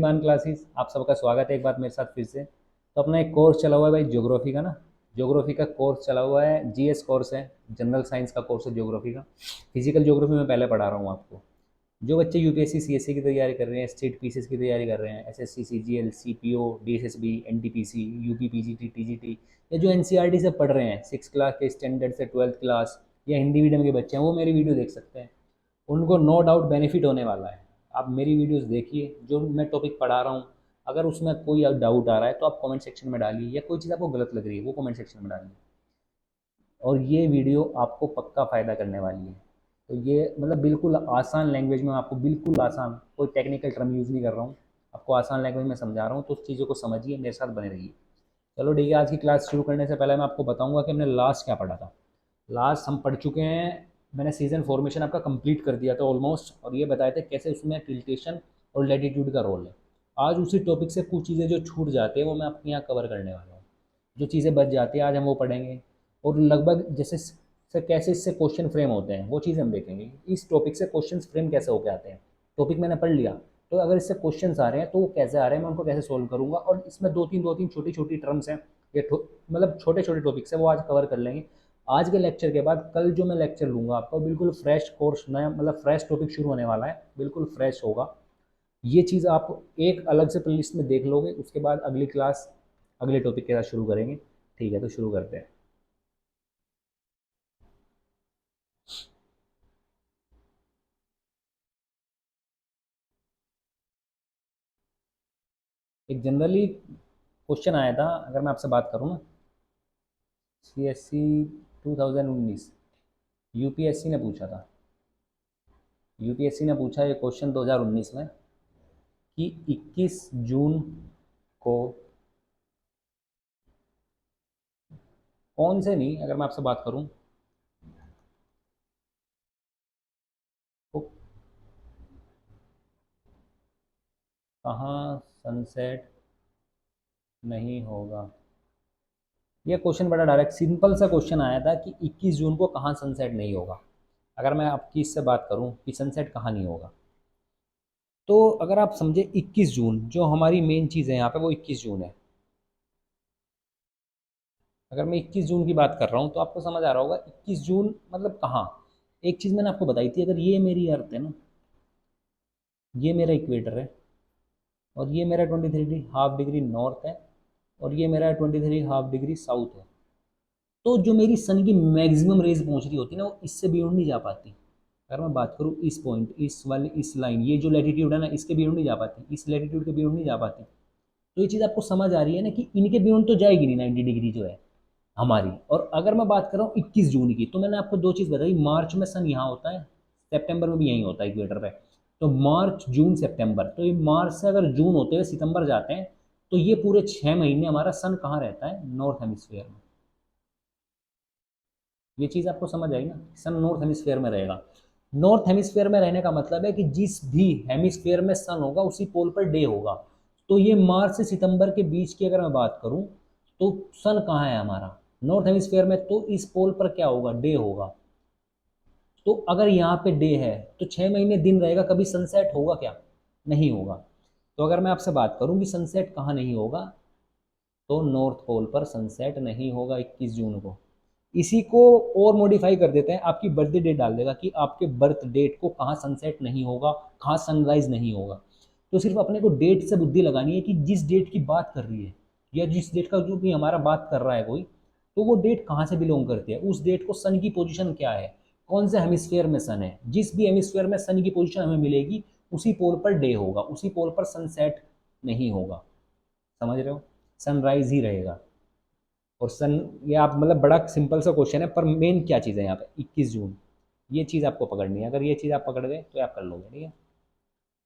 मान क्लासेस आप सबका स्वागत है एक बार मेरे साथ फिर से। तो अपना एक कोर्स चला हुआ है भाई, ज्योग्राफी का ना। ज्योग्राफी का कोर्स चला हुआ है, जीएस कोर्स है, जनरल साइंस का कोर्स है ज्योग्राफी का। फिजिकल ज्योग्राफी में पहले पढ़ा रहा हूँ आपको। जो बच्चे यूपीएससी सीएससी की तैयारी कर रहे हैं, स्टेट पीसीएस की तैयारी कर रहे हैं, SSC CGL CPO DSSB NTPC UP PGT TGT, या जो एनसीईआरटी से पढ़ रहे हैं 6 क्लास के स्टैंडर्ड से 12th क्लास, या हिंदी मीडियम के बच्चे हैं, वो मेरी वीडियो देख सकते हैं। उनको नो डाउट बेनिफिट होने वाला है। आप मेरी वीडियोस देखिए, जो मैं टॉपिक पढ़ा रहा हूँ। अगर उसमें कोई डाउट आ रहा है तो आप कमेंट सेक्शन में डालिए, या कोई चीज़ आपको गलत लग रही है वो कमेंट सेक्शन में डालिए। और ये वीडियो आपको पक्का फ़ायदा करने वाली है। तो ये मतलब बिल्कुल आसान लैंग्वेज में आपको, बिल्कुल आसान, कोई टेक्निकल टर्म यूज़ नहीं कर रहा हूँ। आपको आसान लैंग्वेज में समझा रहा हूँ, तो उस चीज़ों को समझिए, मेरे साथ बने रहिए। चलो ठीक है, आज की क्लास शुरू करने से पहले मैं आपको बताऊंगा कि हमने लास्ट क्या पढ़ा था। लास्ट हम पढ़ चुके हैं, मैंने सीजन फॉर्मेशन आपका कंप्लीट कर दिया था ऑलमोस्ट, और ये बताए थे कैसे उसमें टिल्टेशन और लैटिट्यूड का रोल है। आज उसी टॉपिक से कुछ चीज़ें जो छूट जाती है वो मैं आपके यहाँ कवर करने वाला हूँ। जो चीज़ें बच जाती हैं आज हम वो पढ़ेंगे। और लगभग जैसे से कैसे इससे क्वेश्चन फ्रेम होते हैं वो चीज़ हम देखेंगे। इस टॉपिक से क्वेश्चन फ्रेम कैसे होके आते हैं। टॉपिक मैंने पढ़ लिया, तो अगर इससे क्वेश्चंस आ रहे हैं तो वो कैसे आ रहे हैं, मैं उनको कैसे सोल्व करूंगा। और इसमें दो तीन छोटी छोटी टर्म्स हैं, ये मतलब छोटे छोटे टॉपिक्स हैं, वो आज कवर कर लेंगे। आज के लेक्चर के बाद कल जो मैं लेक्चर लूँगा आपको, बिल्कुल फ्रेश कोर्स, नया मतलब फ्रेश टॉपिक शुरू होने वाला है, बिल्कुल फ्रेश होगा। ये चीज़ आप एक अलग से प्लेलिस्ट में देख लोगे, उसके बाद अगली क्लास अगले टॉपिक के साथ शुरू करेंगे। ठीक है, तो शुरू करते हैं। एक जनरली क्वेश्चन आया था, अगर मैं आपसे बात करूँ ना, सीएससी 2019 यूपीएससी ने पूछा था। यूपीएससी ने पूछा ये क्वेश्चन 2019 में कि 21 जून को कौन से, नहीं अगर मैं आपसे बात करूं तो कहाँ सनसेट नहीं होगा। ये क्वेश्चन बड़ा डायरेक्ट सिंपल सा क्वेश्चन आया था कि 21 जून को कहाँ सनसेट नहीं होगा। अगर मैं आपकी इससे बात करूं कि सनसेट कहाँ नहीं होगा, तो अगर आप समझे 21 जून जो हमारी मेन चीज़ है यहाँ पे, वो 21 जून है। अगर मैं 21 जून की बात कर रहा हूँ तो आपको समझ आ रहा होगा 21 जून मतलब कहाँ। एक चीज़ मैंने आपको बताई थी, अगर ये मेरी अर्थ है ना, ये मेरा इक्वेटर है, और ये मेरा 23.5 डिग्री नॉर्थ है, और ये मेरा 23.5 डिग्री साउथ है। तो जो मेरी सन की मैक्सिमम रेज पहुंच रही होती है ना, वो इससे बियॉन्ड नहीं जा पाती। अगर मैं बात करूँ इस पॉइंट, इस वाले, इस लाइन, ये जो लैटिट्यूड है ना, इसके बियॉन्ड नहीं जा पाती, इस लैटिट्यूड के बियॉन्ड नहीं जा पाती। तो ये चीज़ आपको समझ आ रही है ना कि इनके बियॉन्ड तो जाएगी नहीं 90 डिग्री जो है हमारी। और अगर मैं बात कर रहा हूँ 21 जून की, तो मैंने आपको दो चीज़ बताई, मार्च में सन यहाँ होता है, सितंबर में भी यहीं होता है इक्वेटर पे। तो मार्च जून सितंबर, तो ये मार्च से अगर जून होते हुए सितंबर जाते हैं, तो ये पूरे 6 महीने हमारा सन कहाँ रहता है, नॉर्थ हेमिस्फीयर में। ये चीज़ आपको समझ आई ना, सन नॉर्थ हेमिस्फीयर में रहेगा। नॉर्थ हेमिस्फीयर में रहने का मतलब है कि जिस भी हेमिस्फीयर में सन होगा उसी पोल पर डे होगा। तो ये मार्च से सितंबर के बीच की अगर मैं बात करूं, तो सन कहाँ है हमारा, नॉर्थ हेमिस्फीयर में, तो इस पोल पर क्या होगा, डे होगा। तो अगर यहाँ पे डे है तो 6 महीने दिन रहेगा, कभी सनसेट होगा क्या, नहीं होगा। तो अगर मैं आपसे बात करूं कि सनसेट कहाँ नहीं होगा, तो नॉर्थ पोल पर सनसेट नहीं होगा 21 जून को। इसी को और मॉडिफाई कर देते हैं, आपकी बर्थडे डेट डाल देगा कि आपके बर्थ डेट को कहाँ सनसेट नहीं होगा, कहाँ सनराइज नहीं होगा। तो सिर्फ अपने को डेट से बुद्धि लगानी है कि जिस डेट की बात कर रही है, या जिस डेट का जो भी हमारा बात कर रहा है कोई, तो वो डेट कहाँ से बिलोंग करती है, उस डेट को सन की पोजीशन क्या है, कौन से हेमिस्फेयर में सन है, जिस भी हेमिस्फेयर में सन की पोजीशन हमें मिलेगी उसी पोल पर डे होगा, उसी पोल पर सनसेट नहीं होगा। समझ रहे हो, सनराइज ही रहेगा। और सन, ये आप मतलब बड़ा सिंपल सा क्वेश्चन है, पर मेन क्या चीज़ है यहाँ पे, 21 जून। ये चीज़ आपको पकड़नी है, अगर ये चीज़ आप पकड़ गए तो आप कर लोगे, ठीक है।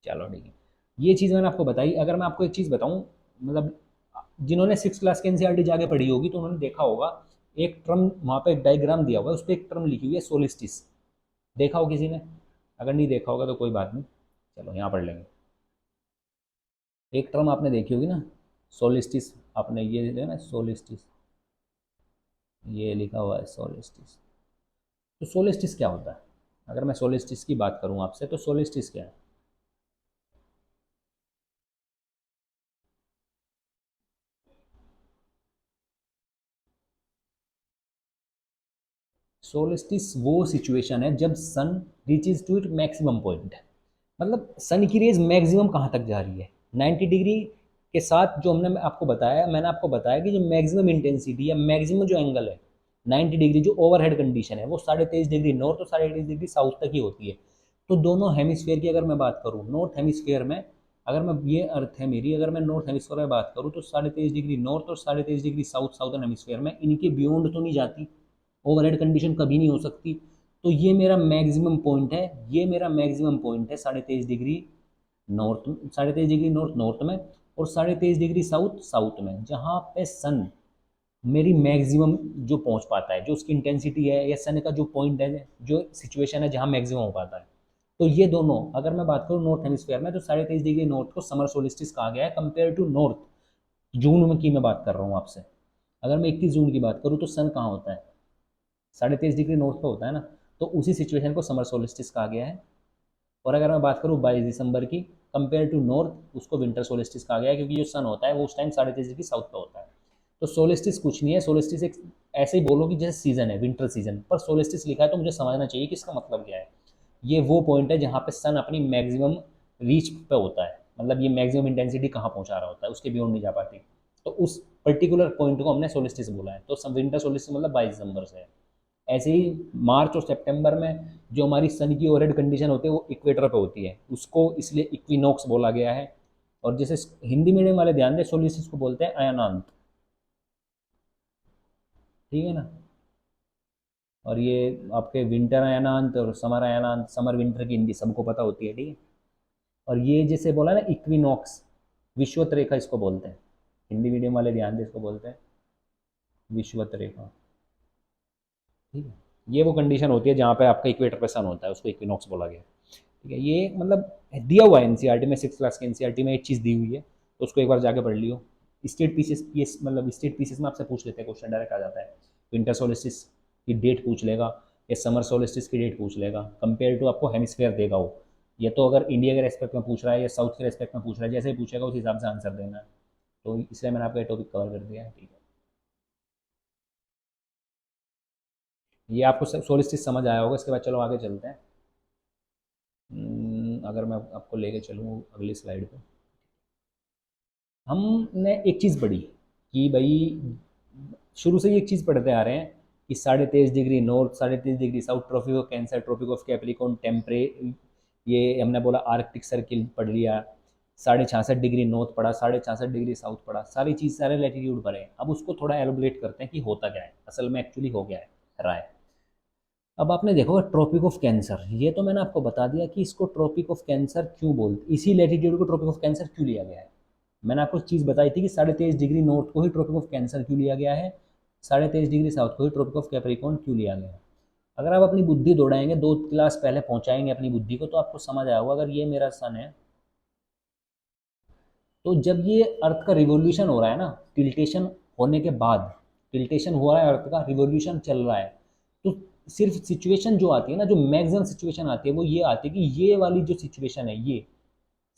चलो ठीक है, ये चीज़ मैंने आपको बताई। अगर मैं आपको एक चीज़ बताऊँ, मतलब जिन्होंने 6 क्लास की एनसीईआरटी जाके पढ़ी होगी तो उन्होंने देखा होगा, एक टर्म वहाँ पे एक डायग्राम दिया हुआ है, उस पर एक टर्म लिखी हुई है सोलिस्टिस। देखा हो किसी ने, अगर नहीं देखा होगा तो कोई बात नहीं, चलो यहाँ पढ़ लेंगे। एक टर्म आपने देखी होगी ना, सोलिस्टिस। आपने ये है ना सोलिस्टिस, ये लिखा हुआ है सोलिस्टिस। तो सोलिस्टिस क्या होता है, अगर मैं सोलिस्टिस की बात करूं आपसे, तो सोलिस्टिस क्या है। सोलिस्टिस वो सिचुएशन है जब sun reaches to it maximum point, मतलब सन की रेज मैक्सिमम कहाँ तक जा रही है 90 डिग्री के साथ। जो हमने आपको बताया, मैंने आपको बताया कि जो मैक्सिमम इंटेंसिटी या मैक्सिमम जो एंगल है 90 डिग्री, जो ओवरहेड कंडीशन है वो 23.5 डिग्री नॉर्थ और 23.5 डिग्री साउथ तक ही होती है। तो दोनों हेमिस्फेयर की अगर मैं बात करूँ, नॉर्थ हेमिस्फेयर में अगर मैं, ये अर्थ है मेरी, अगर मैं नॉर्थ हेमिस्फेयर में बात करूँ तो 23.5 डिग्री नॉर्थ और 23.5 डिग्री साउथ, साउथर्न हेमिस्फेयर में, इनके बियॉन्ड तो नहीं जाती, ओवरहेड कंडीशन कभी नहीं हो सकती। तो ये मेरा मैक्सिमम पॉइंट है, ये मेरा मैक्सिमम पॉइंट है 23.5 degree north, 23.5 degree north north में और 23.5 डिग्री साउथ साउथ में, जहाँ पे सन मेरी मैक्सिमम जो पहुंच पाता है, जो उसकी इंटेंसिटी है या सन का जो पॉइंट है, जो सिचुएशन है जहाँ मैक्सिमम हो पाता है। तो ये दोनों, अगर मैं बात करूँ नॉर्थ हेमिस्फीयर में, तो 23.5 डिग्री नॉर्थ को समर सोलिस्टिस कहा गया है कंपेयर टू नॉर्थ। जून में की मैं बात कर रहा हूँ आपसे, अगर मैं 21 जून की बात करूँ तो सन कहाँ होता है, 23.5 डिग्री नॉर्थ पे होता है ना। तो उसी सिचुएशन को समर सोलिस्टिस कहा गया है। और अगर मैं बात करूँ 22 दिसंबर की, कंपेयर टू नॉर्थ, उसको विंटर सोलिस्टिस कहा गया है, क्योंकि जो सन होता है वो उस टाइम 23.5 डिग्री साउथ पे होता है। तो सोलिस्टिस कुछ नहीं है, सोलिस्टिस एक ऐसे ही बोलो कि जैसे सीजन है, विंटर सीजन, पर सोलिस्टिस लिखा है तो मुझे समझना चाहिए कि इसका मतलब क्या है। ये वो पॉइंट है जहाँ पे सन अपनी मैक्सिमम रीच पे होता है, मतलब ये मैक्सिमम इंटेंसिटी कहाँ पहुँचा रहा होता है, उसके बियॉन्ड नहीं जा पाती। तो उस पर्टिकुलर पॉइंट को हमने सोलिस्टिस बोला है। तो विंटर सोलिस्टिस मतलब 22 दिसंबर से है। ऐसे ही मार्च और सितंबर में जो हमारी सन की ओवरहेड कंडीशन होती है वो इक्वेटर पे होती है, उसको इसलिए इक्विनॉक्स बोला गया है। और जैसे हिंदी मीडियम वाले ध्यान दें, सोलिस्टिस को बोलते हैं अयनांत, ठीक है ना। और ये आपके विंटर अयनांत और समर अयनांत, समर विंटर की हिंदी सबको पता होती है, ठीक है। और ये जैसे बोला ना इक्विनॉक्स, विषुवत रेखा इसको बोलते हैं, हिंदी मीडियम वाले ध्यान दें, इसको बोलते हैं विषुवत रेखा, ठीक है। ये वो कंडीशन होती है जहाँ पे आपका इक्वेटर पे सन होता है, उसको इक्विनॉक्स बोला गया है, ठीक है। ये मतलब दिया हुआ है एनसीईआरटी में, 6 क्लास के एनसीईआरटी में एक चीज़ दी हुई है, तो उसको एक बार जाके पढ़ लियो। स्टेट पीसेस, पीएस मतलब स्टेट पीसेस में आपसे पूछ लेते हैं, क्वेश्चन डायरेक्ट आ जाता है। विंटर सोलिस्टिस की डेट पूछ लेगा या समर सोलिस्टिस की डेट पूछ लेगा, कंपेयर टू आपको हेमिस्फेयर देगा वो। ये तो अगर इंडिया के रेस्पेक्ट में पूछ रहा है या साउथ के रेस्पेक्ट में पूछ रहा है, जैसे ही पूछेगा उस हिसाब से आंसर देना है। तो इसलिए मैंने आपका टॉपिक कवर कर दिया है, ठीक है। ये आपको सोलिस्टिस समझ आया होगा, इसके बाद चलो आगे चलते हैं। अगर मैं आपको लेके चलूँ अगली स्लाइड पे, हमने एक चीज़ पढ़ी कि भाई शुरू से ही एक चीज़ पढ़ते आ रहे हैं कि 23.5 degree north, 23.5 degree south, tropic of cancer, tropic of capricorn, temperate, ये हमने बोला आर्कटिक सर्किल पढ़ लिया, 66.5 डिग्री नॉर्थ पढ़ा, 66.5 डिग्री साउथ पढ़ा, सारी चीज़ सारे लैटिट्यूड पढ़े। अब उसको थोड़ा एलोबरेट करते हैं कि होता क्या है असल में, एक्चुअली हो गया है रहा है। अब आपने देखो ट्रॉपिक ऑफ कैंसर, ये तो मैंने आपको बता दिया कि इसको ट्रॉपिक ऑफ कैंसर क्यों बोलते, इसी लैटिट्यूड को ट्रॉपिक ऑफ कैंसर क्यों लिया गया है। मैंने आपको चीज़ बताई थी कि 23.5 डिग्री नॉर्थ को ही ट्रॉपिक ऑफ कैंसर क्यों लिया गया है, 23.5 डिग्री साउथ को ही ट्रॉपिक ऑफ कैप्रिकॉर्न क्यों लिया गया है। अगर आप अपनी बुद्धि दौड़ाएंगे, 2 क्लास पहले पहुंचाएंगे अपनी बुद्धि को, तो आपको समझ आया होगा। अगर ये मेरा सन है, तो जब ये अर्थ का रिवोल्यूशन हो रहा है ना, टिल्टेशन होने के बाद, टिल्टेशन हुआ है अर्थ का, रिवोल्यूशन चल रहा है, तो सिर्फ सिचुएशन जो आती है ना, जो मैक्सिमम सिचुएशन आती है वो ये आती है कि ये वाली जो सिचुएशन है, ये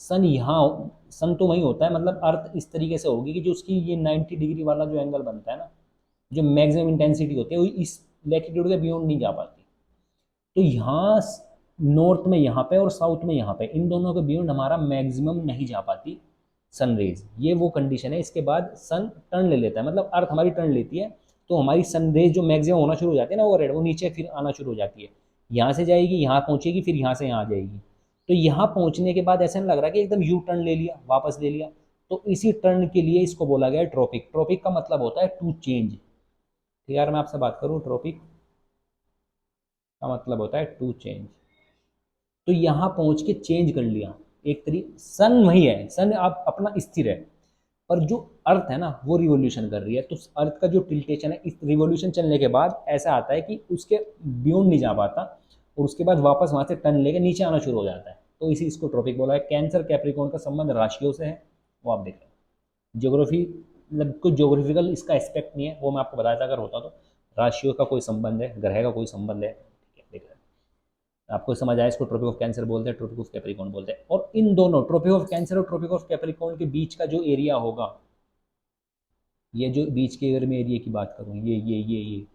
सन यहाँ, सन तो वहीं होता है, मतलब अर्थ इस तरीके से होगी कि जो उसकी ये 90 डिग्री वाला जो एंगल बनता है ना, जो मैक्सिमम इंटेंसिटी होती है वो इस लैटिट्यूड के बियॉन्ड नहीं जा पाती। तो यहाँ नॉर्थ में यहाँ पे और साउथ में यहाँ पे, इन दोनों के बियॉन्ड हमारा मैक्सिमम नहीं जा पाती सन रेज। ये वो कंडीशन है, इसके बाद सन टर्न ले लेता है, मतलब अर्थ हमारी टर्न लेती है, तो हमारी सन रेज जो मैक्सिमम होना शुरू हो जाती है ना, वो रेड, वो नीचे फिर आना शुरू हो जाती है, यहाँ से जाएगी, यहाँ पहुँचेगी, फिर यहाँ से यहाँ आ जाएगी। तो यहाँ पहुँचने के बाद ऐसा नहीं लग रहा कि एकदम यू टर्न ले लिया, वापस ले लिया। तो इसी टर्न के लिए इसको बोला गया है ट्रॉपिक। ट्रॉपिक का मतलब होता है टू चेंज। तो यार मैं आपसे बात करूँ, ट्रॉपिक का मतलब होता है टू चेंज। तो यहाँ पहुँच के चेंज कर लिया एक तरीके, सन वही है, सन आप अपना स्थिर है, पर जो अर्थ है ना वो रिवोल्यूशन कर रही है। तो अर्थ का जो टिल्टेशन है, इस रिवोल्यूशन चलने के बाद ऐसा आता है कि उसके बियॉन्ड नहीं जा पाता, और उसके बाद वापस वहाँ से टर्न लेके नीचे आना शुरू हो जाता है। तो इसी इसको ट्रॉपिक बोला है। कैंसर कैप्रिकॉर्न का संबंध राशियों से है, वो आप देख रहे हैं। ज्योग्राफी मतलब कुछ ज्योग्राफिकल इसका एस्पेक्ट नहीं है, वो मैं आपको बताया था अगर होता तो। राशियों का कोई संबंध है, ग्रह का कोई संबंध है, ठीक है, देख रहे हैं। आपको समझ आया, इसको ट्रॉपिक ऑफ कैंसर बोलते हैं, ट्रॉपिक ऑफ कैप्रिकॉर्न बोलते हैं। और इन दोनों ट्रॉपिक ऑफ कैंसर और ट्रॉपिक ऑफ कैप्रिकॉर्न के बीच का जो एरिया होगा, ये जो बीच के, अगर मैं एरिया की बात करूँ, ये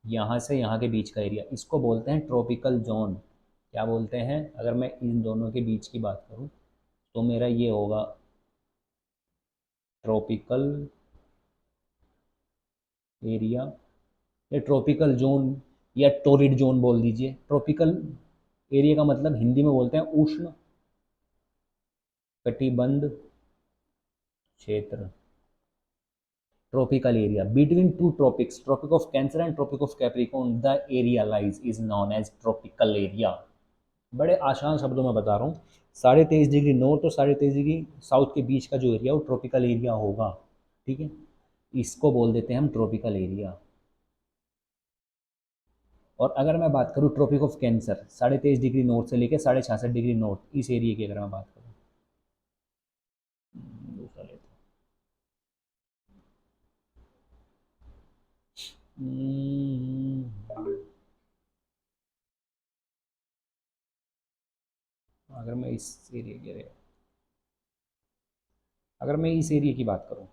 यहाँ से यहाँ के बीच का एरिया, इसको बोलते हैं ट्रॉपिकल जोन। क्या बोलते हैं? अगर मैं इन दोनों के बीच की बात करूँ तो मेरा ये होगा ट्रॉपिकल एरिया, या ट्रॉपिकल जोन, या टोरिड जोन बोल दीजिए। ट्रॉपिकल एरिया का मतलब हिंदी में बोलते हैं उष्ण कटिबंध क्षेत्र। Tropical area between two tropics, tropic of cancer and tropic of capricorn, the area lies is known as tropical area. बड़े आसान शब्दों में बता रहा हूँ, 23.5 डिग्री नॉर्थ और 23.5 डिग्री साउथ के बीच का जो एरिया वो ट्रॉपिकल एरिया होगा। ठीक है, इसको बोल देते हैं हम ट्रॉपिकल एरिया। और अगर मैं बात करूँ tropic of cancer, 23.5 degree north से लेकर 66.5 डिग्री नॉर्थ, इस एरिया की अगर मैं बात करूँ, दूसरा लेते हैं। अगर मैं इस एरिया की अगर मैं इस एरिया की बात करूँ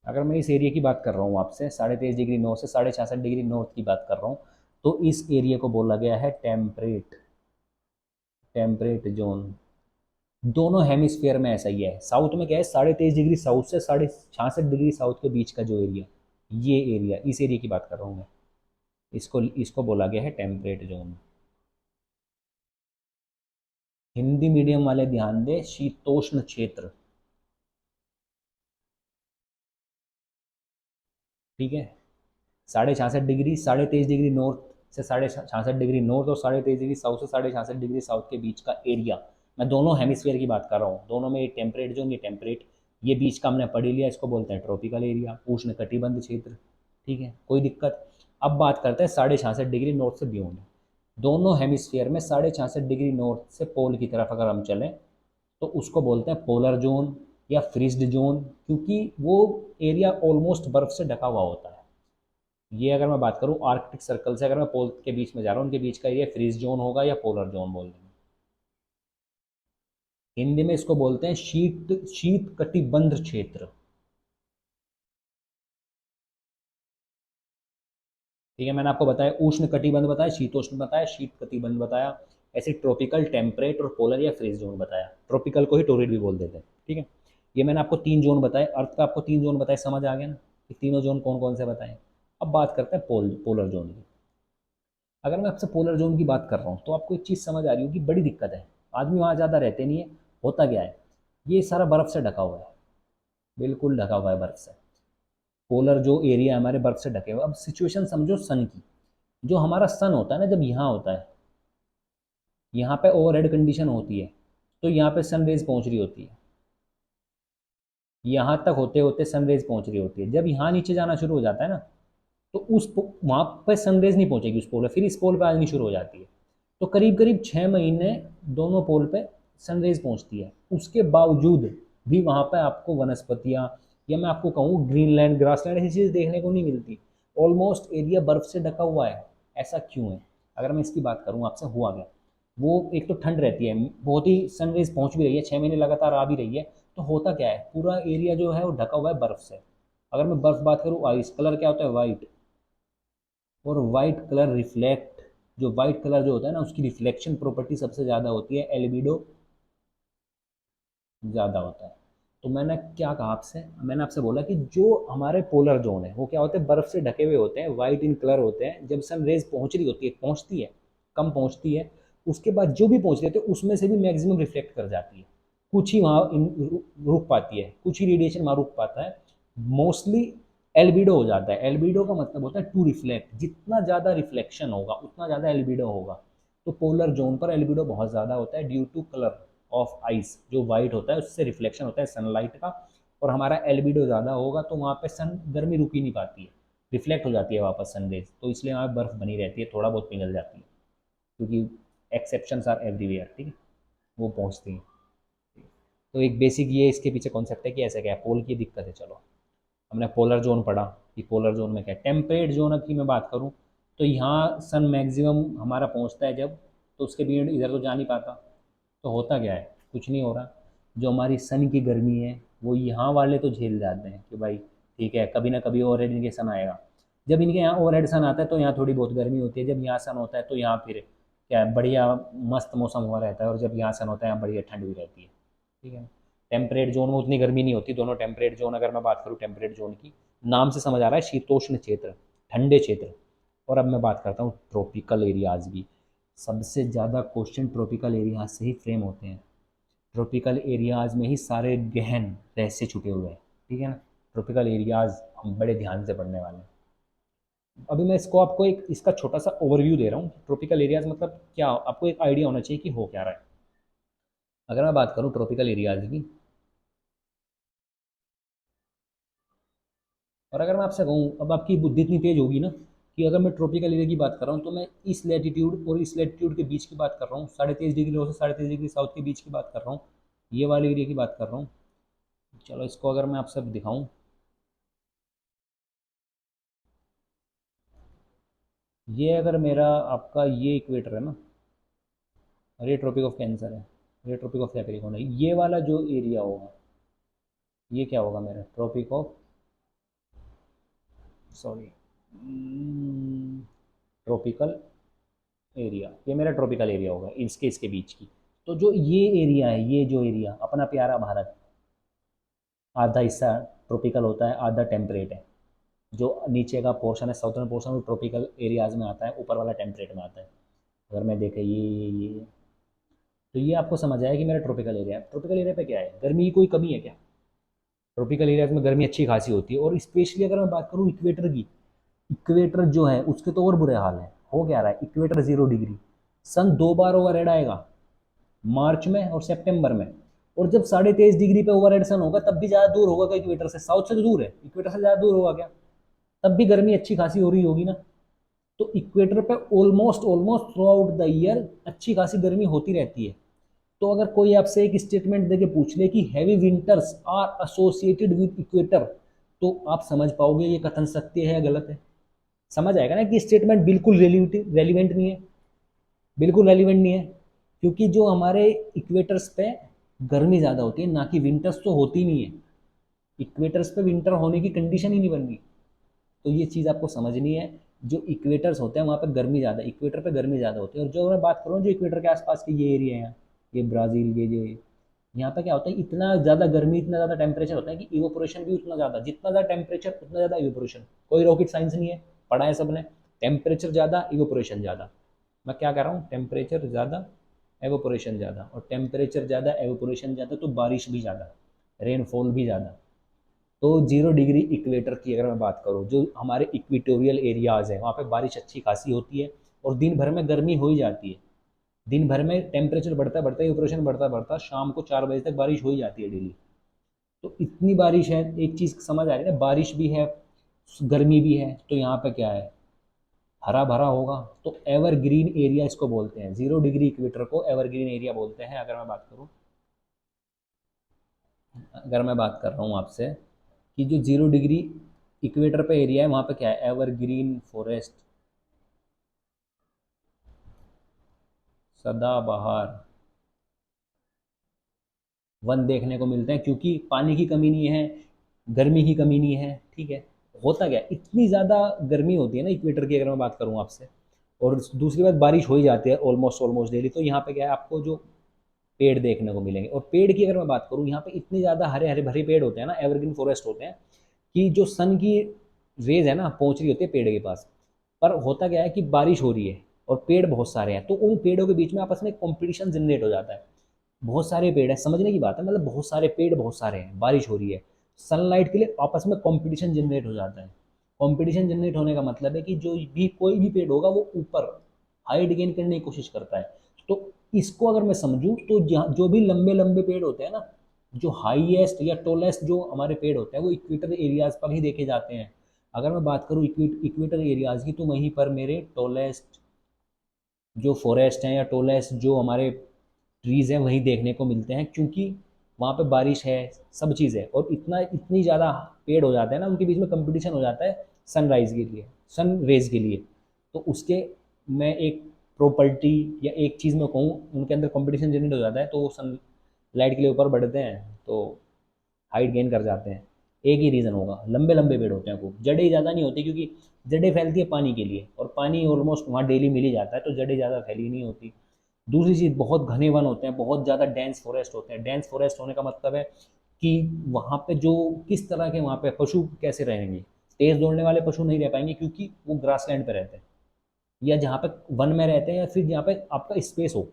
अगर मैं इस एरिया की बात कर रहा हूँ आपसे, 23.5 डिग्री नॉर्थ से 66.5 डिग्री नॉर्थ की बात कर रहा हूँ, तो इस एरिया को बोला गया है टेम्परेट, टेम्परेट जोन। दोनों हेमिस्फीयर में ऐसा ही है। साउथ में क्या है, 23.5 डिग्री साउथ से 66.5 डिग्री साउथ के बीच का जो एरिया, ये एरिया, इस एरिया की बात कर रहा हूँ मैं। इसको इसको बोला गया है टेम्परेट जोन। हिंदी मीडियम वाले ध्यान दें, शीतोष्ण क्षेत्र। ठीक है, 66.5 डिग्री, 23.5 डिग्री नॉर्थ से 66.5 डिग्री नॉर्थ और 23.5 डिग्री साउथ से 66.5 डिग्री साउथ के बीच का एरिया। मैं दोनों हेमिस्फीयर की बात कर रहा हूँ, दोनों में ये टेम्परेट जोन, ये टेम्परेट, ये बीच का हमने पढ़ ही लिया, इसको बोलते हैं ट्रॉपिकल एरिया, उष्ण कटिबंध क्षेत्र। ठीक है, कोई दिक्कत? अब बात करते हैं 66.5 डिग्री नॉर्थ से बियॉन्ड। दोनों हेमिस्फीयर में 66.5 डिग्री नॉर्थ से पोल की तरफ अगर हम चलें तो उसको बोलते हैं पोलर जोन या फ्रीज्ड जोन, क्योंकि वो एरिया ऑलमोस्ट बर्फ से ढका हुआ होता है। ये अगर मैं बात करूँ आर्कटिक सर्कल से, अगर मैं पोल के बीच में जा रहा हूँ, उनके बीच का एरिया फ्रीज जोन होगा या पोलर जोन बोल देंगे। हिंदी में इसको बोलते हैं शीत कटिबंध क्षेत्र। ठीक है, मैंने आपको बताया उष्ण कटिबंध बताया, शीतोष्ण बताया, शीत कटिबंध बताया, ऐसे ट्रॉपिकल, टेम्परेट और पोलर या फ्रीज जोन बताया। ट्रॉपिकल को ही टोरिड भी बोल देते हैं। ठीक है, ये मैंने आपको 3 जोन बताए, अर्थ का आपको 3 जोन बताए, समझ आ गया ना कि तीनों जोन कौन कौन से बताए। अब बात करते हैं पोलर जोन की। अगर मैं आपसे पोलर जोन की बात कर रहा हूँ तो आपको एक चीज़ समझ आ रही होगी, बड़ी दिक्कत है, आदमी वहाँ ज़्यादा रहते नहीं है। होता क्या है, ये सारा बर्फ़ से ढका हुआ है, बिल्कुल ढका हुआ है बर्फ़ से। पोलर जो एरिया है हमारे बर्फ़ से ढके हुए। अब सिचुएशन समझो सन की, जो हमारा सन होता है ना, जब यहाँ होता है, यहाँ पे ओवरहेड कंडीशन होती है, तो यहाँ पे सन रेज पहुँच रही होती है, यहाँ तक होते होते सन रेज पहुँच रही होती है। जब यहाँ नीचे जाना शुरू हो जाता है ना, तो वहाँ पे सनरेज नहीं पहुँचेगी उस पोल पे, फिर इस पोल पे आनी शुरू हो जाती है। तो करीब करीब 6 महीने दोनों पोल पे सनरेज पहुँचती है, उसके बावजूद भी वहाँ पे आपको वनस्पतियाँ, या मैं आपको कहूँ ग्रीनलैंड, ग्रासलैंड, ऐसी चीज़ देखने को नहीं मिलती। ऑलमोस्ट एरिया बर्फ से ढका हुआ है। ऐसा क्यों है? अगर मैं इसकी बात करूँ आपसे, हुआ गया, वो एक तो ठंड रहती है, बहुत ही सनरेज पहुँच भी रही है, 6 महीने लगातार आ भी रही है, तो होता क्या है, पूरा एरिया जो है वो ढका हुआ है बर्फ से। अगर मैं बर्फ बात करूँ, आइस कलर क्या होता है, वाइट, और वाइट कलर रिफ्लेक्ट, जो वाइट कलर जो होता है ना, उसकी रिफ्लेक्शन प्रॉपर्टी सबसे ज़्यादा होती है, एल्बिडो ज़्यादा होता है। तो मैंने क्या कहा आपसे, मैंने आपसे बोला कि जो हमारे पोलर जोन है वो क्या होते हैं, बर्फ़ से ढके हुए होते हैं, वाइट इन कलर होते हैं। जब सन रेज पहुंच रही होती है, पहुंचती है, कम पहुंचती है, उसके बाद जो भी पहुंच रही है उसमें से भी मैक्सिमम रिफ्लेक्ट कर जाती है। कुछ ही वहाँ रुक पाती है, कुछ ही रेडिएशन वहाँ रुक पाता है, मोस्टली एल्बिडो हो जाता है। एल्बिडो का मतलब होता है टू रिफ्लेक्ट, जितना ज़्यादा रिफ्लेक्शन होगा उतना ज़्यादा एल्बिडो होगा। तो पोलर जोन पर एल्बिडो बहुत ज़्यादा होता है due to colour of ice, जो वाइट होता है उससे रिफ्लेक्शन होता है सनलाइट का, और हमारा एल्बिडो ज़्यादा होगा तो वहाँ पे सन गर्मी रुक ही नहीं पाती है, रिफ्लेक्ट हो जाती है वापस सनरेज, तो इसलिए वहाँ बर्फ़ बनी रहती है, थोड़ा बहुत पिघल जाती है, क्योंकि एक्सेप्शंस आर एवरीवेयर। ठीक है, वो पहुँचती हैं। तो एक बेसिक ये इसके पीछे कॉन्सेप्ट है कि ऐसा क्या है, पोल की दिक्कत है। चलो, हमने पोलर जोन पढ़ा कि पोलर जोन में क्या है। टेम्परेट जोन की मैं बात करूँ तो यहाँ सन मैक्सिमम हमारा पहुँचता है जब, तो उसके बियॉन्ड इधर तो जा नहीं पाता। तो होता क्या है, कुछ नहीं हो रहा, जो हमारी सन की गर्मी है वो यहाँ वाले तो झेल जाते हैं कि भाई ठीक है, कभी ना कभी और रेडिएशन आएगा। जब इनके यहाँ ओवरहेड सन आता है तो यहाँ थोड़ी बहुत गर्मी होती है, जब यहाँ सन होता है तो यहाँ फिर क्या है, बढ़िया मस्त मौसम हुआ रहता है, और जब यहाँ सन होता है यहाँ बढ़िया ठंड भी रहती है। ठीक है। टेम्परेट जोन में उतनी गर्मी नहीं होती, दोनों टेम्परेट जोन, अगर मैं बात करूँ टेम्परेट जोन की, नाम से समझ आ रहा है शीतोष्ण क्षेत्र, ठंडे क्षेत्र। और अब मैं बात करता हूँ ट्रॉपिकल एरियाज़ की। सबसे ज़्यादा क्वेश्चन ट्रॉपिकल एरियाज से ही फ्रेम होते हैं। ट्रॉपिकल एरियाज़ में ही सारे गहन रहस्य छुपे हुए हैं। ठीक है ना। ट्रॉपिकल एरियाज़ हम बड़े ध्यान से पढ़ने वाले हैं। अभी मैं इसको आपको एक इसका छोटा सा ओवरव्यू दे रहा हूँ। ट्रॉपिकल एरियाज मतलब क्या, आपको एक आइडिया होना चाहिए कि हो क्या रहा है। अगर मैं बात करूँ ट्रॉपिकल एरियाज की, और अगर मैं आपसे कहूँ, अब आपकी बुद्धि इतनी तेज होगी ना कि अगर मैं ट्रॉपिकल एरिया की बात कर रहा हूँ तो मैं इस लैटिट्यूड और इस लैटिट्यूड के बीच की बात कर रहा हूँ, 23.5 डिग्री नॉर्थ से 23.5 डिग्री साउथ के बीच की बात कर रहा हूँ, ये वाले एरिया की बात कर रहा हूँ। चलो इसको अगर मैं आपसे दिखाऊँ, ये अगर मेरा आपका ये इक्वेटर है ना, और ये ट्रॉपिक ऑफ कैंसर है, ये ट्रॉपिक ऑफ कैप्रिकॉर्न है, ये वाला जो एरिया होगा ये क्या होगा, मेरा tropic of, sorry, tropical area, ये मेरा ट्रॉपिकल एरिया होगा इसके इसके बीच की। तो जो ये एरिया है, ये जो एरिया अपना प्यारा भारत, आधा हिस्सा ट्रॉपिकल होता है, आधा टेम्परेट है। जो नीचे का पोर्शन है, साउथर्न पोर्शन, वो ट्रॉपिकल एरियाज में आता है, ऊपर वाला टेम्परेट में आता है। अगर मैं देखे ये तो ये आपको समझ आया कि मेरा ट्रॉपिकल एरिया है। ट्रॉपिकल एरिया पे क्या है, गर्मी की कोई कमी है क्या? ट्रॉपिकल एरियाज में गर्मी अच्छी खासी होती है, और स्पेशली अगर मैं बात करूँ इक्वेटर की, इक्वेटर जो है उसके तो और बुरे हाल है। हो क्या रहा है, इक्वेटर 0 डिग्री, सन 2 बार ओवरहेड आएगा, मार्च में और सितंबर में। और जब 23.5 डिग्री पे ओवरहेड सन होगा तब भी ज़्यादा दूर होगा क्या इक्वेटर से? साउथ से तो दूर है, इक्वेटर से ज़्यादा दूर होगा क्या? तब भी गर्मी अच्छी खासी हो रही होगी ना। तो इक्वेटर पे almost almost through out the year अच्छी खासी गर्मी होती रहती है। तो अगर कोई आपसे एक स्टेटमेंट देके पूछ ले कि heavy winters are associated with equator, तो आप समझ पाओगे ये कथन सत्य है या गलत है। समझ आएगा ना कि स्टेटमेंट बिल्कुल रेलिवेंट नहीं है, बिल्कुल रेलिवेंट नहीं है। क्योंकि जो हमारे इक्वेटर्स पे गर्मी ज़्यादा होती है, ना कि विंटर्स तो होती नहीं है। इक्वेटर्स पे विंटर होने की कंडीशन ही नहीं बन रही। तो ये चीज़ आपको समझनी है। जो इक्वेटर्स होते हैं वहाँ पे गर्मी ज़्यादा, इक्वेटर पे गर्मी ज़्यादा होती है। और जो मैं बात करूँ जो इक्वेटर के आसपास के ये एरिया है, ये ब्राज़ील, ये यहाँ पे क्या होता है, इतना ज़्यादा गर्मी, इतना ज़्यादा टेम्परेचर होता है कि इवोपोरेशन भी उतना ज़्यादा, जितना ज़्यादा टेम्परेचर उतना ज़्यादा इवोपोरेशन। कोई रॉकेट साइंस नहीं है, पढ़ा है सबने। टेम्परेचर ज़्यादा, इवोपोरेशन ज़्यादा। मैं क्या कह रहा हूँ, टेम्परेचर ज़्यादा, एवोपोरेशन ज़्यादा, और टेम्परेचर ज़्यादा, एवोपोरेशन ज़्यादा, तो बारिश भी ज़्यादा, रेनफॉल भी ज़्यादा। तो 0 डिग्री इक्वेटर की अगर मैं बात करूँ, जो हमारे इक्वेटोरियल एरियाज़ हैं वहाँ पे बारिश अच्छी खासी होती है, और दिन भर में गर्मी हो ही जाती है। दिन भर में टेम्परेचर बढ़ता बढ़ता, इवोपोरेशन बढ़ता बढ़ता, शाम को 4 बजे तक बारिश हो ही जाती है डेली। तो इतनी बारिश है, एक चीज़ समझ आ रही है ना, बारिश भी है, गर्मी भी है, तो यहाँ पे क्या है, हरा भरा होगा। तो एवरग्रीन एरिया इसको बोलते हैं, 0 डिग्री इक्वेटर को एवरग्रीन एरिया बोलते हैं। अगर मैं बात कर रहा हूँ आपसे कि जो 0 डिग्री इक्वेटर पे एरिया है वहाँ पे क्या है, एवरग्रीन फॉरेस्ट, सदाबहार वन देखने को मिलते हैं, क्योंकि पानी की कमी नहीं है, गर्मी की कमी नहीं है। ठीक है। होता क्या है, इतनी ज़्यादा गर्मी होती है ना इक्वेटर की, अगर मैं बात करूँ आपसे, और दूसरी बात बारिश हो ही जाती है ऑलमोस्ट ऑलमोस्ट डेली। तो यहाँ पे क्या है, आपको जो पेड़ देखने को मिलेंगे, और पेड़ की अगर मैं बात करूँ, यहाँ पे इतने ज़्यादा हरे हरे भरे पेड़ होते हैं ना, एवरग्रीन फॉरेस्ट होते हैं, कि जो सन की रेज है ना पहुँच रही होती है पेड़ के पास। पर होता क्या है कि बारिश हो रही है और पेड़ बहुत सारे हैं, तो उन पेड़ों के बीच में आपस में कंपटीशन जनरेट हो जाता है। बहुत सारे पेड़ हैं, समझने की बात है, मतलब बहुत सारे पेड़, बहुत सारे हैं, बारिश हो रही है, सनलाइट के लिए आपस में कंपटीशन जनरेट हो जाता है। कंपटीशन जनरेट होने का मतलब है कि जो भी कोई भी पेड़ होगा वो ऊपर हाइट गेन करने की कोशिश करता है। तो इसको अगर मैं समझूं तो जो भी लंबे लंबे पेड़ होते हैं ना, जो हाईएस्ट या टोलेस्ट जो हमारे पेड़ होते हैं वो इक्वेटर एरियाज पर ही देखे जाते हैं। अगर मैं बात करूँ इक्वेटर एरियाज की, तो वहीं पर मेरे टोलेस्ट जो फॉरेस्ट हैं या टोलेस्ट जो हमारे ट्रीज़ हैं वहीं देखने को मिलते हैं, क्योंकि वहाँ पे बारिश है, सब चीज़ है, और इतनी ज़्यादा पेड़ हो जाते हैं ना, उनके बीच में कंपटीशन हो जाता है सनराइज़ के लिए, सन रेज के लिए। तो उसके मैं एक प्रॉपर्टी या एक चीज़ में कहूँ, उनके अंदर कंपटीशन जनरेट हो जाता है, तो वो सन लाइट के लिए ऊपर बढ़ते हैं, तो हाइट गेन कर जाते हैं। एक ही रीज़न होगा, लंबे लंबे पेड़ होते हैं खूब, जड़ें ज़्यादा नहीं होती क्योंकि जड़ें फैलती है पानी के लिए और पानी ऑलमोस्ट वहाँ डेली मिल ही जाता है, तो जड़ें ज़्यादा फैली नहीं होती। दूसरी चीज़, बहुत घने वन होते हैं, बहुत ज़्यादा डेंस फॉरेस्ट होते हैं। डेंस फॉरेस्ट होने का मतलब है कि वहाँ पे जो किस तरह के वहाँ पे पशु कैसे रहेंगे, तेज़ दौड़ने वाले पशु नहीं रह पाएंगे क्योंकि वो ग्रास लैंड पे रहते हैं, या जहाँ पे वन में रहते हैं, या फिर जहाँ पे आपका स्पेस हो।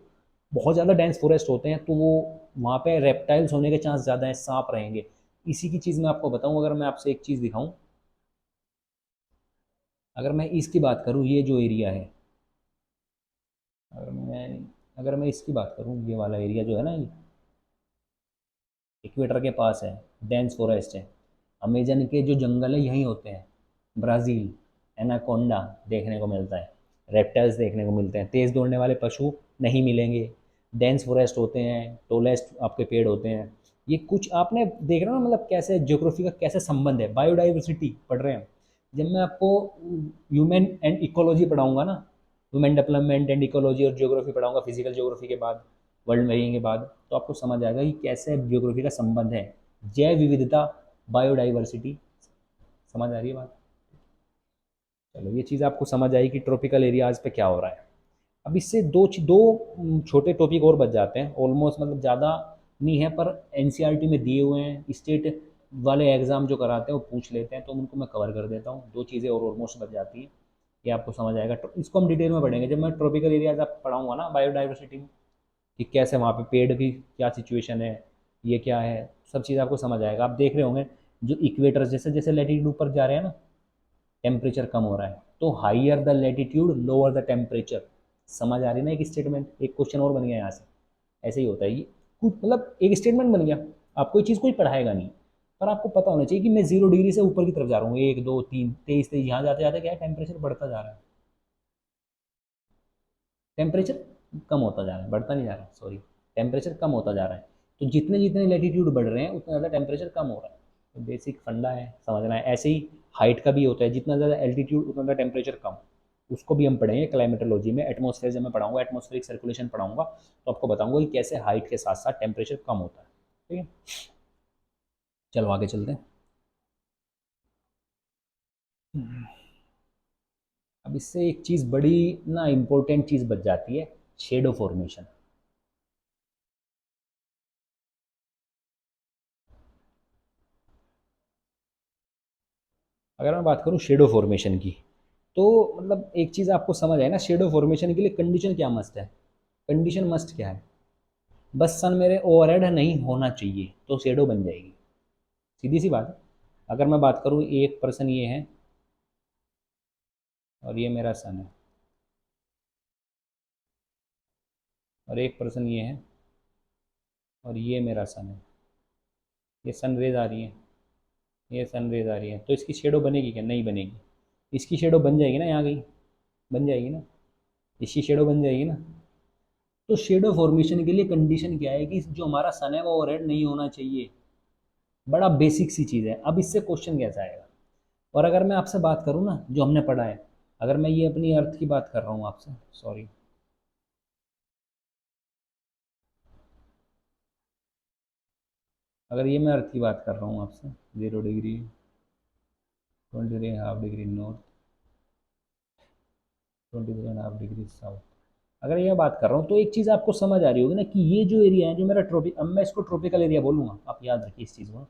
बहुत ज़्यादा डेंस फॉरेस्ट होते हैं तो वो वहाँ पे रेप्टाइल्स होने के चांस ज़्यादा हैं, सांप रहेंगे। इसी की चीज़ मैं आपको बताऊँ, अगर मैं आपसे एक चीज़ दिखाऊँ, अगर मैं इसकी बात करूँ, ये जो एरिया है, अगर मैं अगर मैं इसकी बात करूँ, ये वाला एरिया जो है ना, ये इक्वेटर के पास है, डेंस फॉरेस्ट है। अमेजन के जो जंगल है यहीं होते हैं। ब्राज़ील, एनाकोंडा देखने को मिलता है, रेप्टाइल्स देखने को मिलते हैं, तेज़ दौड़ने वाले पशु नहीं मिलेंगे। डेंस फॉरेस्ट होते हैं, टोलेस्ट आपके पेड़ होते हैं। ये कुछ आपने देख रहे हो ना, मतलब कैसे ज्योग्राफी का कैसे संबंध है, बायोडाइवर्सिटी पढ़ रहे हैं। जब मैं आपको ह्यूमन एंड इकोलॉजी पढ़ाऊंगा ना, ह्यूमन डेवलपमेंट एंड इकोलॉजी और ज्योग्राफी पढ़ाऊंगा फिजिकल ज्योग्राफी के बाद, वर्ल्ड मेरिंग के बाद, तो आपको समझ आएगा कि कैसे ज्योग्राफी का संबंध है। जैव विविधता, बायोडाइवर्सिटी, समझ आ रही है बात? चलो, ये चीज़ आपको समझ आई कि ट्रॉपिकल एरियाज़ पे क्या हो रहा है। अब इससे दो छोटे टॉपिक और बच जाते हैं ऑलमोस्ट, मतलब ज़्यादा नहीं है पर एनसीईआरटी में दिए हुए हैं, स्टेट वाले एग्ज़ाम जो कराते हैं वो पूछ लेते हैं, तो उनको मैं कवर कर देता हूँ। दो चीज़ें और ऑलमोस्ट बच जाती हैं, ये आपको समझ आएगा। तो इसको हम डिटेल में पढ़ेंगे जब मैं ट्रॉपिकल एरियाज आप पढ़ाऊंगा ना, बायोडाइवर्सिटी में, कि कैसे वहाँ पे पेड़ की क्या सिचुएशन है, ये क्या है, सब चीज़ आपको समझ आएगा। आप देख रहे होंगे जो इक्वेटर, जैसे जैसे लैटिट्यूड ऊपर जा रहे हैं ना, टेम्परेचर कम हो रहा है, तो higher the latitude lower the temperature. समझ आ रही ना एक स्टेटमेंट, एक क्वेश्चन और बन गया यहाँ से। ऐसे ही होता है ये, कुछ मतलब एक स्टेटमेंट बन गया। आपको ये चीज़ कोई पढ़ाएगा नहीं, पर आपको पता होना चाहिए कि मैं 0 डिग्री से ऊपर की तरफ जा रहा हूँ, 1 2 3 23 23, यहाँ जाते जाते क्या है, टेम्परेचर बढ़ता जा रहा है। टेम्परेचर कम होता जा रहा है, बढ़ता नहीं जा रहा है, सॉरी, टेम्परेचर कम होता जा रहा है। तो जितने जितने लैटिट्यूड बढ़ रहे हैं उतना ज़्यादा टेम्परेचर कम हो रहा है। तो बेसिक फंडा है, समझना है। ऐसे ही हाइट का भी होता है, जितना ज़्यादा एल्टीट्यूड उतना ज़्यादा टेम्परेचर कम। उसको भी हम पढ़ेंगे क्लाइमेटोलॉजी में, एटमॉस्फेयर जब मैं पढ़ाऊंगा, एटमॉस्फेरिक सर्कुलेशन पढ़ाऊंगा, तो आपको बताऊंगा कि कैसे हाइट के साथ साथ टेम्परेचर कम होता है। ठीक है, चलो आगे चलते हैं। अब इससे एक चीज़ बड़ी ना इम्पोर्टेंट चीज़ बच जाती है, शेडो फॉर्मेशन। अगर मैं बात करूँ शेडो फॉर्मेशन की, तो मतलब एक चीज़ आपको समझ आए ना, शेडो फॉर्मेशन के लिए कंडीशन क्या मस्ट है। कंडीशन मस्ट क्या है, बस सन मेरे ओवरहेड नहीं होना चाहिए तो शेडो बन जाएगी, सीधी सी बात है। अगर मैं बात करूँ, एक पर्सन ये है और ये मेरा सन है, और एक पर्सन ये है और ये मेरा सन है, ये सन रेज आ रही है, ये सन रेज आ रही है, तो इसकी शेडो बनेगी क्या? नहीं बनेगी। इसकी शेडो बन जाएगी ना, यहाँ गई, बन जाएगी ना, इसकी शेडो बन जाएगी ना। तो शेडो फॉर्मेशन के लिए कंडीशन क्या है कि जो हमारा सन है वो ओवरहेड नहीं होना चाहिए। बड़ा बेसिक सी चीज़ है। अब इससे क्वेश्चन कैसा आएगा? और अगर मैं आपसे बात करूँ ना, जो हमने पढ़ा है, अगर मैं ये अपनी अर्थ की बात कर रहा हूँ आपसे, सॉरी, अगर ये मैं अर्थ की बात कर रहा हूँ आपसे, 0 degree, 23.5 degree north, 23.5 degree south, अगर ये बात कर रहा हूँ, तो एक चीज़ आपको समझ आ रही होगी ना कि ये जो एरिया है, जो मेरा ट्रॉपिक, अब मैं इसको ट्रॉपिकल एरिया बोलूँगा, आप याद रखिए इस चीज़ को।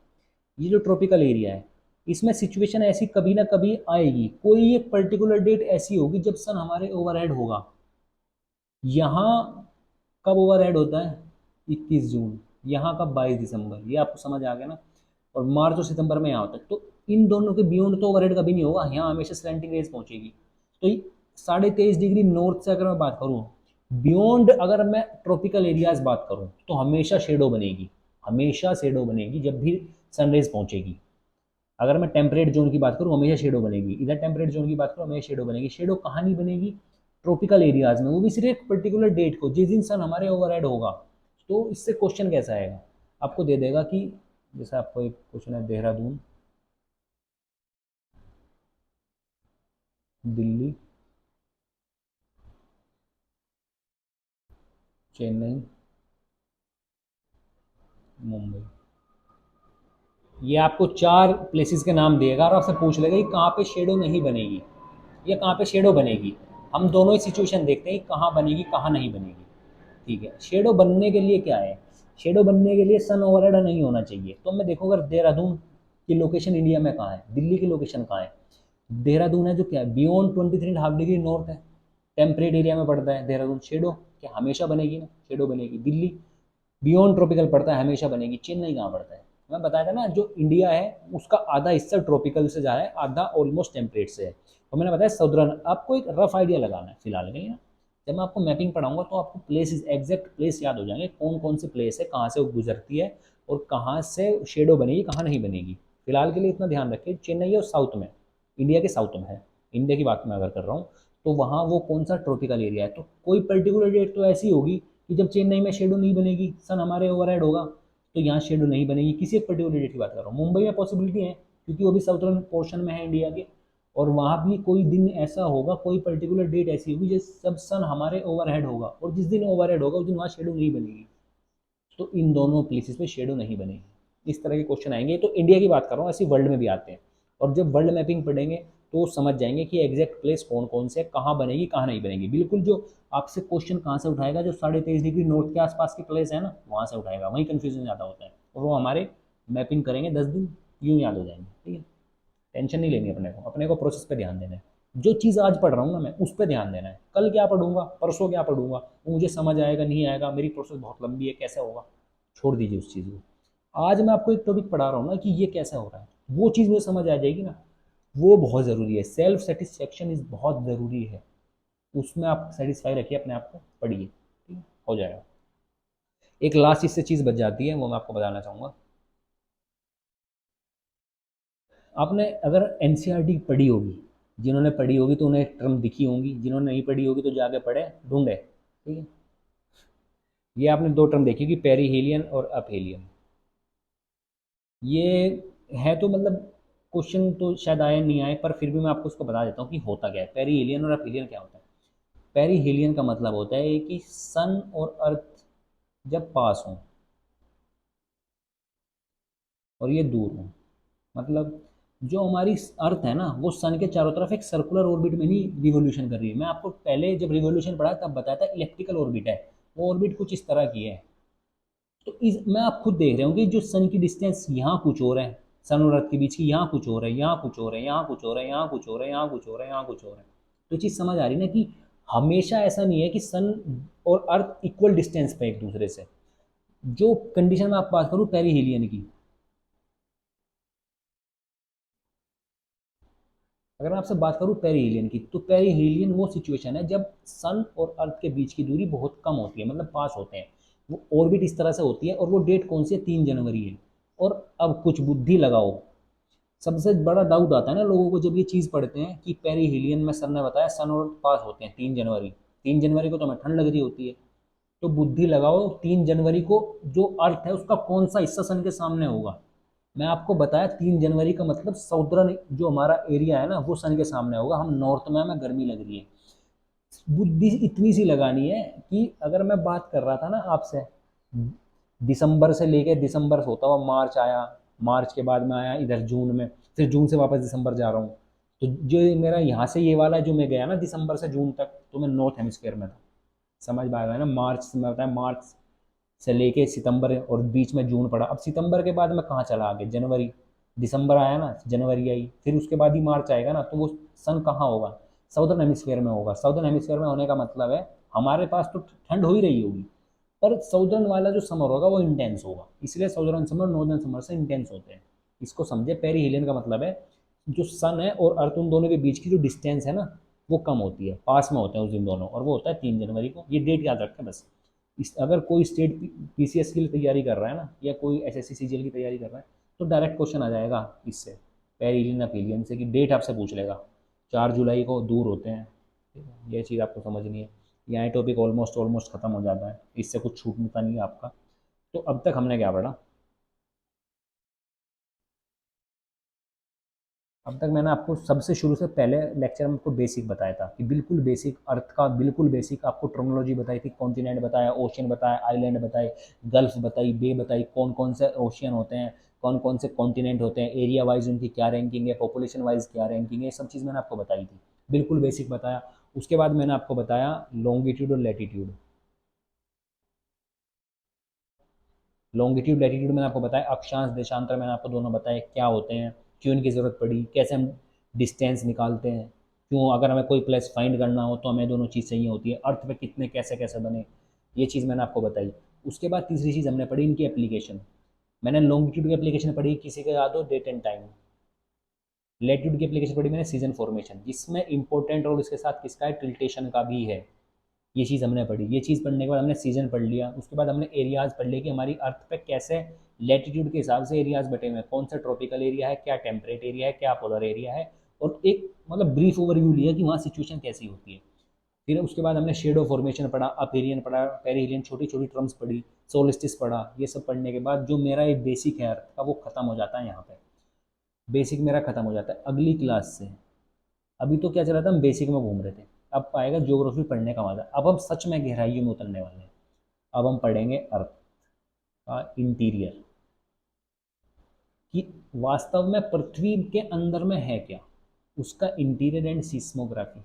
ये जो ट्रॉपिकल एरिया है, इसमें सिचुएशन ऐसी कभी ना कभी आएगी, कोई एक पर्टिकुलर डेट ऐसी होगी जब सन हमारे ओवरहेड होगा। यहाँ कब ओवरहेड होता है? 21 जून। यहाँ कब? 22 दिसंबर। ये आपको समझ आ गया ना। और मार्च और सितंबर में यहाँ होता है, तो इन दोनों के बियॉन्ड तो ओवरहेड कभी नहीं होगा, यहाँ हमेशा स्लैंटिंग रेज पहुंचेगी। तो 23.5 डिग्री नॉर्थ से अगर मैं बात करूँ, बियॉन्ड अगर मैं ट्रॉपिकल एरियाज बात करूँ, तो हमेशा शेडो बनेगी, हमेशा शेडो बनेगी जब भी सनरेज पहुंचेगी। अगर मैं टेम्परेट जोन की बात करूँ, हमेशा शेडो बनेगी। इधर टेम्परेट जोन की बात करूँ, हमेशा शेडो बनेगी। शेडो कहाँ नहीं बनेगी? ट्रॉपिकल एरियाज में, वो भी सिर्फ एक पर्टिकुलर डेट को, जिस दिन सन हमारे ओवरहेड होगा। तो इससे क्वेश्चन कैसा आएगा? आपको दे देगा कि जैसे आपको एक क्वेश्चन है, देहरादून, दिल्ली, चेन्नई, मुंबई, ये आपको 4 प्लेसेस के नाम देगा और आपसे पूछ लेगा कि कहाँ पे शेडो नहीं बनेगी या कहाँ पे शेडो बनेगी। हम दोनों ही सिचुएशन देखते हैं कि कहाँ बनेगी कहाँ नहीं बनेगी। ठीक है, शेडो बनने के लिए क्या है? शेडो बनने के लिए सन ओवरहेड नहीं होना चाहिए। तो मैं देखो, अगर देहरादून की लोकेशन इंडिया में कहाँ है, दिल्ली की लोकेशन कहाँ है? देहरादून है जो क्या है, बियॉन्ड 23.5 डिग्री नॉर्थ है, टेम्परेट एरिया में पड़ता है देहरादून। शेडो क्या हमेशा बनेगी ना, शेडो बनेगी। दिल्ली बियॉन्ड ट्रॉपिकल पड़ता है, हमेशा बनेगी। चेन्नई कहाँ पड़ता है? मैं बताया था ना, जो इंडिया है उसका आधा हिस्सा ट्रॉपिकल से जा है, आधा ऑलमोस्ट टेम्परेट से है। और मैंने बताया साउदर्न, आपको एक रफ आइडिया लगाना है फिलहाल के लिए ना। जब मैं आपको मैपिंग पढ़ाऊंगा तो आपको प्लेसेस, एग्जैक्ट प्लेस याद हो जाएंगे, कौन कौन से प्लेस है, कहाँ से वो गुजरती है और कहाँ से शेडो बनेगी कहाँ नहीं बनेगी। फिलहाल के लिए इतना ध्यान रखिए, चेन्नई और साउथ में, इंडिया के साउथ में है। इंडिया की बात मैं अगर कर रहा हूँ तो वहाँ वो कौन सा ट्रॉपिकल एरिया है, तो कोई पर्टिकुलर डेट तो ऐसी होगी कि जब चेन्नई में शेडो नहीं बनेगी, सन हमारे ओवरहेड होगा, तो यहाँ शेडो नहीं बनेगी। किसी एक पर्टिकुलर डेट की बात कर रहा हूँ। मुंबई में पॉसिबिलिटी है क्योंकि वो भी साउथर्न पोर्शन में है इंडिया के, और वहाँ भी कोई दिन ऐसा होगा, कोई पर्टिकुलर डेट ऐसी होगी जिस सब सन हमारे ओवरहेड होगा, और जिस दिन ओवरहेड होगा उस दिन वहाँ शेडो नहीं बनेगी। तो इन दोनों प्लेसेस पे शेडो नहीं बनेगी। इस तरह के क्वेश्चन आएंगे। तो इंडिया की बात कर रहा हूँ, ऐसी वर्ल्ड में भी आते हैं। और जब वर्ल्ड मैपिंग पढ़ेंगे तो समझ जाएंगे कि एग्जैक्ट प्लेस कौन कौन से, कहाँ बनेगी कहाँ नहीं बनेगी। बिल्कुल जो आपसे क्वेश्चन कहाँ से उठाएगा, जो 23.5 डिग्री नॉर्थ के आसपास के प्लेस है ना, वहाँ से उठाएगा। वहीं कन्फ्यूजन ज़्यादा होता है, और वो हमारे मैपिंग करेंगे 10 दिन, यूँ याद हो जाएंगे। ठीक है, टेंशन नहीं लेनी अपने को प्रोसेस पे ध्यान देना है। जो चीज़ आज पढ़ रहा हूँ ना मैं, उस पर ध्यान देना है। कल क्या पढ़ूंगा, परसों क्या पढ़ूंगा, वो मुझे समझ आएगा नहीं आएगा, मेरी प्रोसेस बहुत लंबी है, कैसे होगा, छोड़ दीजिए उस चीज़ को। आज मैं आपको एक टॉपिक पढ़ा रहा हूँ ना कि ये कैसे हो रहा है, वो चीज़ मुझे समझ आ जाएगी ना, वो बहुत ज़रूरी है। सेल्फ सेटिस्फेक्शन इज़ बहुत ज़रूरी है। उसमें आप सेटिस्फाई रखिए अपने आप को, पढ़िए, ठीक है, हो जाएगा। एक लास्ट इससे चीज़ बच जाती है, वो मैं आपको बताना चाहूँगा। आपने अगर एनसीईआरटी पढ़ी होगी, जिन्होंने पढ़ी होगी तो उन्हें टर्म दिखी होंगी, जिन्होंने नहीं पढ़ी होगी तो जाके पढ़े, ढूंढे। ठीक है, ये आपने दो टर्म देखी कि पेरीहेलियन और अपहेलियन। ये है तो मतलब क्वेश्चन तो शायद आए नहीं आए, पर फिर भी मैं आपको उसको बता देता हूँ कि होता क्या है। पेरीहेलियन और अपहेलियन क्या होता है? पेरीहेलियन का मतलब होता है कि सन और अर्थ जब पास हों और ये दूर हों, मतलब जो हमारी अर्थ है ना, वो सन के चारों तरफ एक सर्कुलर ऑर्बिट में ही रिवोल्यूशन कर रही है। मैं आपको पहले जब रिवोल्यूशन पढ़ा तब बताया था इलेप्टिकल ऑर्बिट है, वो ऑर्बिट कुछ इस तरह की है। तो इस मैं आप खुद देख रहे होंगे, जो सन की डिस्टेंस यहाँ कुछ और है, सन और अर्थ के बीच की यहाँ कुछ और है, यहाँ कुछ और है, यहाँ कुछ और है, यहाँ कुछ और है, यहाँ कुछ और है, यहाँ कुछ और है। तो चीज़ समझ आ रही ना कि हमेशा ऐसा नहीं है कि सन और अर्थ इक्वल डिस्टेंस पे एक दूसरे से। जो कंडीशन में आप बात करूँ पेरीहेलियन की, अगर मैं आपसे बात करूँ पेरीहेलियन की, तो पेरीहेलियन वो सिचुएशन है जब सन और अर्थ के बीच की दूरी बहुत कम होती है, मतलब पास होते हैं। वो ऑर्बिट इस तरह से होती है, और वो डेट कौन सी है, 3 जनवरी है। और अब कुछ बुद्धि लगाओ, सबसे बड़ा डाउट आता है ना लोगों को जब ये चीज़ पढ़ते हैं कि पेरीहेलियन में सर ने बताया सन और पास होते हैं 3 जनवरी। 3 जनवरी को तो हमें ठंड लग रही होती है। तो बुद्धि लगाओ, 3 जनवरी को जो अर्थ है उसका कौन सा हिस्सा सन के सामने होगा? मैं आपको बताया 3 जनवरी का मतलब साउदर्न जो हमारा एरिया है ना, वो सन के सामने होगा। हम नॉर्थ में, हमें गर्मी लग रही है। बुद्धि इतनी सी लगानी है कि अगर मैं बात कर रहा था ना आपसे, दिसंबर से लेके, दिसंबर से होता हुआ मार्च आया, मार्च के बाद में आया इधर जून में, फिर जून से वापस दिसंबर जा रहा हूँ। तो जो मेरा यहाँ से ये वाला जो मैं गया ना दिसंबर से जून तक, तो मैं नॉर्थ हेमिस्फीयर में था। समझ में आ गया ना? मार्च से मैं बताया, मार्च से लेके सितंबर और बीच में जून पड़ा। अब सितंबर के बाद मैं कहाँ चला आगे, जनवरी। दिसंबर आया ना, जनवरी आई, फिर उसके बाद ही मार्च आएगा ना, तो वो सन कहाँ होगा? साउदर्न हेमिस्फीयर में होगा। साउदर्न हेमिस्फीयर में होने का मतलब है हमारे पास तो ठंड हो ही रही होगी, पर साउदर्न वाला जो समर होगा वो इंटेंस होगा। इसलिए साउदर्न समर नॉर्दर्न समर से इंटेंस होते हैं। इसको समझे, पेरीहेलियन का मतलब है जो सन है और अर्थ, उन दोनों के बीच की जो डिस्टेंस है ना, वो कम होती है, पास में होते हैं उस दिन दोनों, और वो होता है 3 जनवरी को। ये डेट याद रखें बस। अगर कोई स्टेट पीसीएस की तैयारी कर रहा है ना, या कोई एसएससी सीजीएल की तैयारी कर रहा है, तो डायरेक्ट क्वेश्चन आ जाएगा इससे, पेरिलियन अपीलियन से, कि डेट आपसे पूछ लेगा। 4 जुलाई को दूर होते हैं। ठीक है? ये चीज़ आपको समझनी है। यहाँ टॉपिक ऑलमोस्ट ऑलमोस्ट खत्म हो जाता है, इससे कुछ छूटता नहीं है आपका। तो अब तक हमने क्या पढ़ा? अब तक मैंने आपको सबसे शुरू से पहले लेक्चर में आपको बेसिक बताया था, कि बिल्कुल बेसिक अर्थ का, बिल्कुल बेसिक आपको टर्मिनोलॉजी बताई थी। कॉन्टिनेंट बताया, ओशियन बताया, आइलैंड बताए, गल्फ बताई, बे बताई, कौन कौन से ओशियन होते हैं, कौन कौन से कॉन्टिनेंट होते हैं, एरिया वाइज उनकी क्या रैंकिंग है, पॉपुलेशन वाइज क्या रैंकिंग है, ये सब चीज़ मैंने आपको बताई थी, बिल्कुल बेसिक बताया। उसके बाद मैंने आपको बताया लॉन्गिट्यूड और लैटिट्यूड। लॉन्गिट्यूड लैटिट्यूड मैंने आपको बताया, अक्षांश देशांतर मैंने आपको दोनों बताए क्या होते हैं, क्यों इनकी ज़रूरत पड़ी, कैसे हम डिस्टेंस निकालते हैं, क्यों अगर हमें कोई प्लेस फाइंड करना हो तो हमें दोनों चीज़ चाहिए होती है, अर्थ पे कितने कैसे कैसे बने, ये चीज़ मैंने आपको बताई। उसके बाद तीसरी चीज़ हमने पढ़ी इनकी एप्लीकेशन। मैंने लॉन्गिट्यूड की एप्लीकेशन पढ़ी, किसी का याद हो, डेट एंड टाइम। लैटिट्यूड की एप्लीकेशन पढ़ी मैंने, सीजन फॉर्मेशन, जिसमें इंपॉर्टेंट और इसके साथ किसका है, टिल्टेशन का भी है। ये चीज़ हमने पढ़ी। ये चीज़ पढ़ने के बाद हमने सीजन पढ़ लिया। उसके बाद हमने एरियाज़ पढ़ लिए कि हमारी अर्थ पे कैसे लैटिट्यूड के हिसाब से एरियाज़ बटे हुए हैं, कौन सा ट्रॉपिकल एरिया है, क्या टेम्परेट एरिया है, क्या पोलर एरिया है, और एक मतलब ब्रीफ ओवरव्यू लिया कि वहाँ सिचुएशन कैसी होती है। फिर उसके बाद हमने शेडो फॉर्मेशन पढ़ा, अपीरियन पढ़ा, पेरिहिलियन, छोटी छोटी टर्म्स पढ़ी, सोलिस्टिस पढ़ा। ये सब पढ़ने के बाद जो मेरा एक बेसिक है अर्थ का वो खत्म हो जाता है यहाँ पे, बेसिक मेरा खत्म हो जाता है अगली क्लास से। अभी तो क्या चला था, हम बेसिक में घूम रहे थे, अब आएगा ज्योग्राफी पढ़ने का मजा, अब हम सच में गहराइयों में उतरने वाले हैं। अब हम पढ़ेंगे अर्थ का इंटीरियर, कि वास्तव में पृथ्वी के अंदर में है क्या, उसका इंटीरियर एंड सीस्मोग्राफी।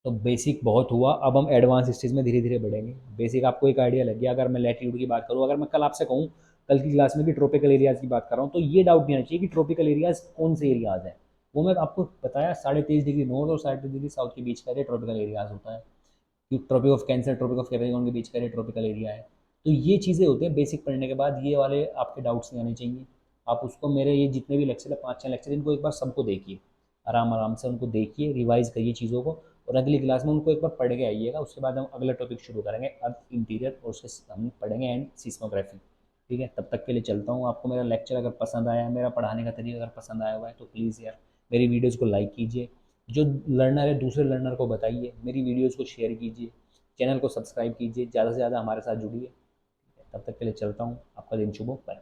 तो बेसिक बहुत हुआ, अब हम एडवांस स्टेज में धीरे धीरे बढ़ेंगे। बेसिक आपको एक आइडिया लग गया। अगर मैं लैटिट्यूड की बात करूँ, अगर मैं कल आपसे कहूँ कल की क्लास में कि ट्रॉपिकल एरियाज़ की बात कर रहा हूँ, तो ये डाउट नहीं आना चाहिए कि ट्रॉपिकल एरियाज़ कौन से एरियाज़ हैं। वो मैं आपको बताया 23.5 डिग्री नॉर्थ और 23.5 डिग्री साउथ के बीच का ये ट्रॉपिकल एरियाज़ होता है, कि tropic of cancer, tropic of capricorn के बीच का ये ट्रॉपिकल एरिया है। तो ये चीज़ें होती हैं बेसिक पढ़ने के बाद, ये वाले आपके डाउट्स नहीं आने चाहिए। आप उसको, मेरे ये जितने भी लेक्चर है 5-6 लेक्चर, इनको एक बार सबको देखिए, आराम आराम से उनको देखिए, रिवाइज करिए चीज़ों को, और अगली क्लास में उनको एक बार पढ़ के आइएगा। उसके बाद हम अगला टॉपिक शुरू करेंगे, अर्थ इंटीरियर, और उसके हम पढ़ेंगे एंड सीस्मोग्राफी। ठीक है, तब तक के लिए चलता हूँ। आपको मेरा लेक्चर अगर पसंद आया है, मेरा पढ़ाने का तरीका अगर पसंद आया हुआ है, तो प्लीज़ यार मेरी वीडियोज़ को लाइक कीजिए, जो लर्नर है दूसरे लर्नर को बताइए, मेरी वीडियोज़ को शेयर कीजिए, चैनल को सब्सक्राइब कीजिए, ज़्यादा से ज़्यादा हमारे साथ जुड़िए। तब तक के लिए चलता हूँ, आपका दिन शुभ हो, बाय।